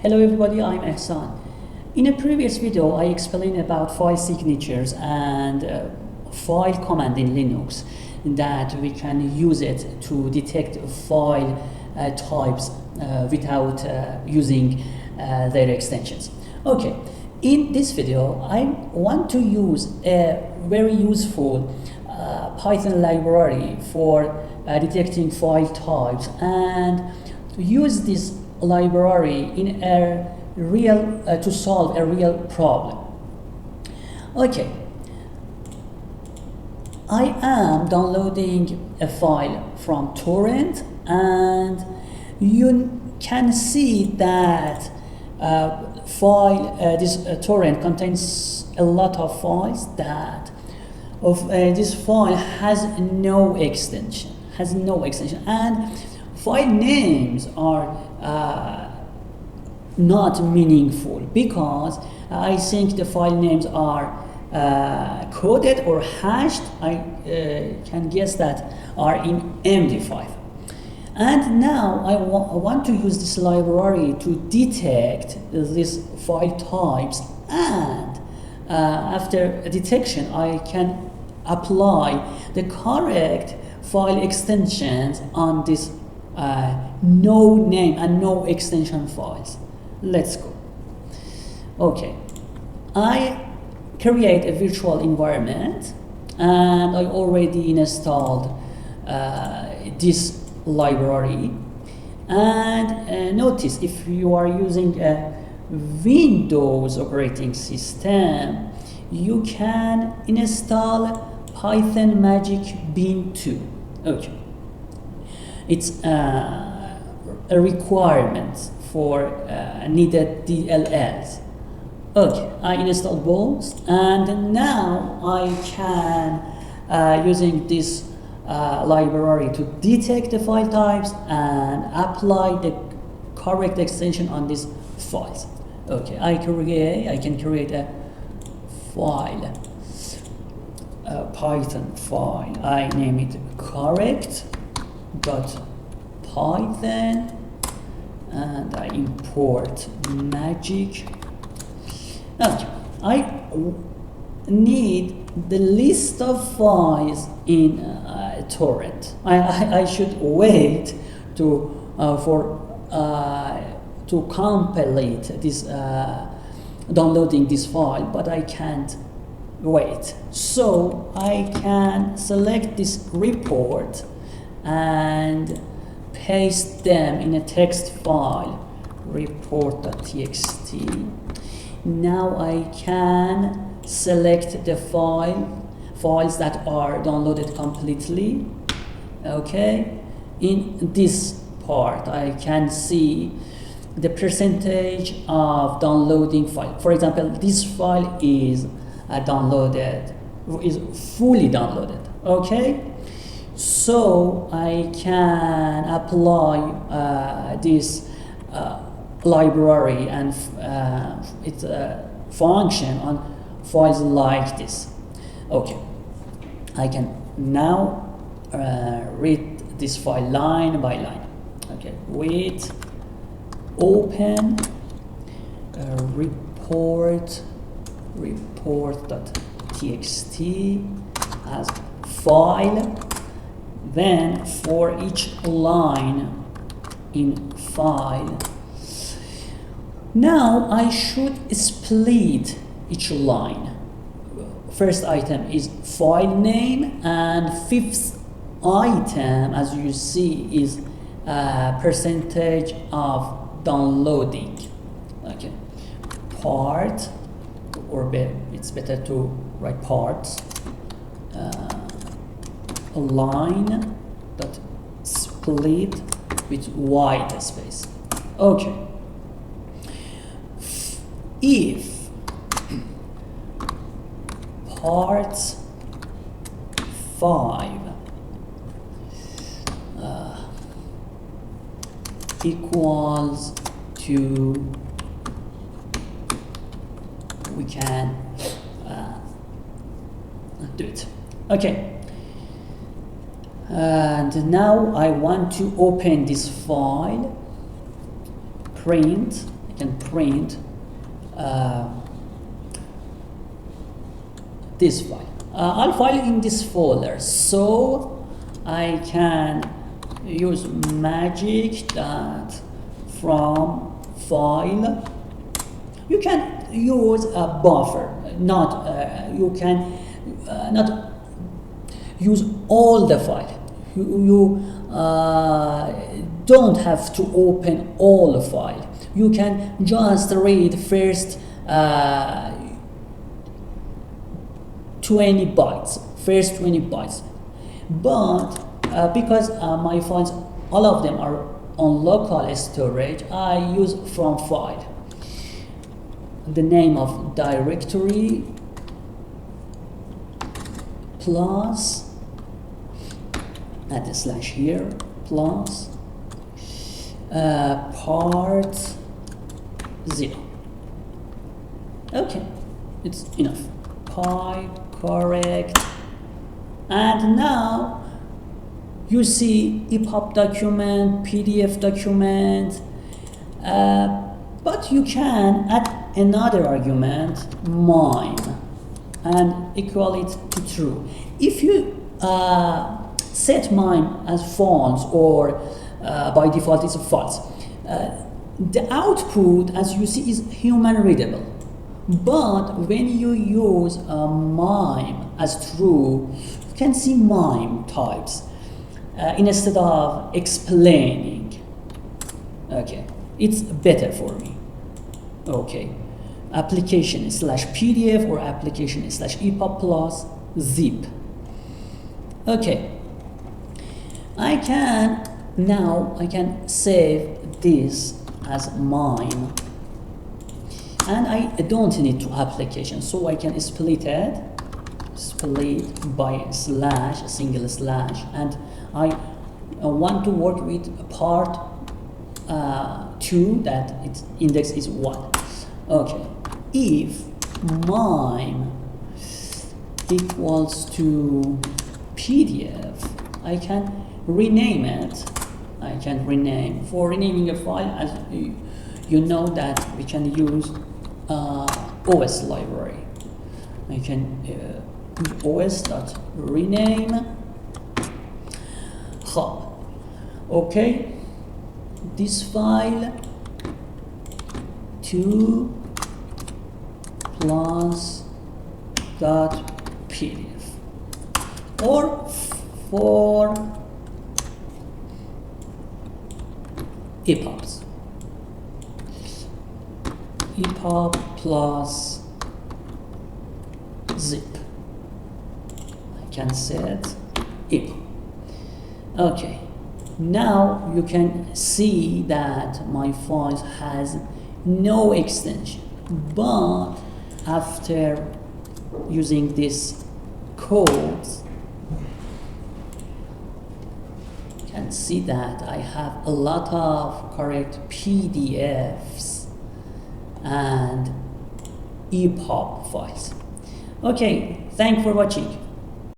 Hello everybody, I'm Ehsan. In a previous video, I explained about file signatures and file command in Linux that we can use it to detect file types without using their extensions. Okay, in this video, I want to use a very useful Python library for detecting file types and to use this library in a real to solve a real problem. Okay, I am downloading a file from torrent, and you can see that this torrent contains a lot of files that this file has no extension, and file names are not meaningful because I think the file names are coded or hashed. I can guess that are in MD5. And now I want to use this library to detect these file types, and after detection I can apply the correct file extensions on this no name and no extension files. Let's go. Okay, I create a virtual environment and I already installed this library, and notice if you are using a Windows operating system, you can install Python Magic Bean 2. Okay, it's a requirement for needed DLLs. Okay, I installed both, and now I can using this library to detect the file types and apply the correct extension on these files. Okay, I can create a file, a Python file. I name it correct.python, and I import magic. Okay, I need the list of files in torrent. I should wait to compilate this downloading this file, but I can't wait. So I can select this report and paste them in a text file, report.txt. Now I can select the files that are downloaded completely. Okay, in this part I can see the percentage of downloading file. For example, this file is fully downloaded. Okay, so I can apply this library and its function on files like this. Okay, I can now read this file line by line. Okay, with open report.txt as file, then for each line in file, now I should split each line. First item is file name, and fifth item, as you see, is percentage of downloading. Okay, part, or it's better to write parts, line dot split with white space. Okay, if parts 5 equals to, we can do it. Okay, and now I want to open this file, print I can print this file. I'll file in this folder, so I can use magic that from file. You can use a buffer, not you can not use all the file. You don't have to open all the file. You can just read first 20 bytes, but because my files, all of them are on local storage, I use from file. The name of directory plus add a slash here plus part 0. Okay, it's enough. Correct. And now you see EPUB document, PDF document, but you can add another argument, mime, and equal it to true. If you set mime as false or by default it's false, the output, as you see, is human readable. But when you use mime as true, you can see mime types instead of explaining. Okay, it's better for me. Okay, application slash PDF or application slash EPUB plus zip. Okay, I can save this as mime, and I don't need to application, so I can split by slash, single slash, and I want to work with part 2 that its index is 1. Okay, if mime equals to PDF, I can rename it. I can rename, for renaming a file, as you know that we can use OS library. I can os.rename hub. Okay, this file 2 plus .pdf, or for EPUBs, EPUB plus zip. I can set EPUB. Okay, now you can see that my file has no extension, but after using this code, you can see that I have a lot of correct PDFs and EPUB files. Okay, thanks for watching.